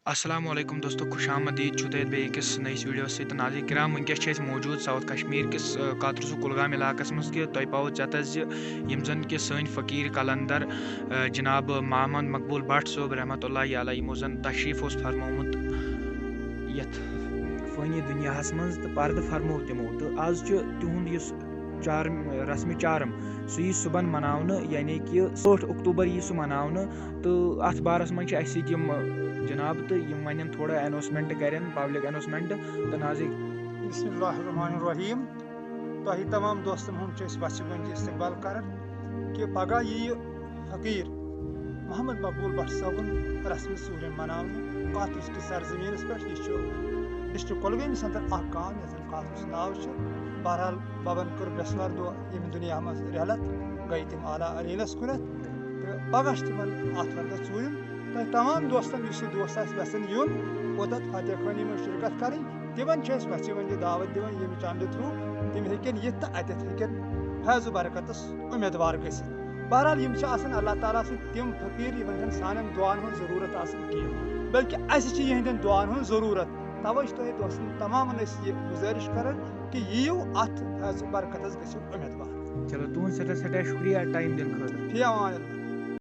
अस्सलामुअलैकुम दोस्तों, खुशामदीद छुत बेकिस नईस वीडियो सहित नाज़रीन किराम। वनकस मौजूद साउथ कश्मीर किस कातरसू कुलगाम इलाकस मज कि तुम पाओ चतस यम जन कि सन फ़कीर कलंदर जनाब मोहम्मद मकबूल भट्ट सोब रहमतुल्लाहि अलैह यमो जन तशरीफ ओस फरमोमुत यथ फ़ानी दुनियाहस मज तो पर्द फरमो तमो तो आज तिहुंद चारम रस्म चारम सह यी सुबह मनावन यानी कि 8 अक्टूबर यी सह मनावन तो अथ बारस मज जनाब तो वन थोड़ा अनाउंसमेंट करें पब्लिक अनाउंसमेंट तो नाजिक बिस्मिल्लाहिर्रहमानिर्रहीम। तही तमाम दोस्तन हुंद इस्तकबाल कर कि पगह यी फ़कीर मोहम्मद मकबूल भट्ट सबन रस्म सूर मनावन कातरस की सरजमीन पे। यह डिस्ट्रिक्ट कुलगामिस अंदर गाँव यथ कातरस नाव। बहरहाल बबन कर बेसवार दो यम दुनिया मज रहलत गई तम आला अलीनस कुनत तो पगह तम अत वरदस चूम तो तमाम दोस्तन दोस्त यसन यून ओतत फतेह खानी में शिरकत कर तिमन वो दावत दिवन ये चंद थ्रू तम हेकन यिथ तो अत हेकन फैज़ बरकतस उम्मीदवार गसित। बहरहाल यम अल्लाह ताला से तम फ़कीर यमन सान दुआन हूँ जरूरत कह बल्कि अहंदन दुआन हूँ जरूरत। तवे तुम दोस्तन तमाम गुजारिश कर कि यीव अत फैज़ बरकतस गो उम्मीदवार। चलो तुहद सटा शुक्रिया टाइम दिन खर। फी अमान।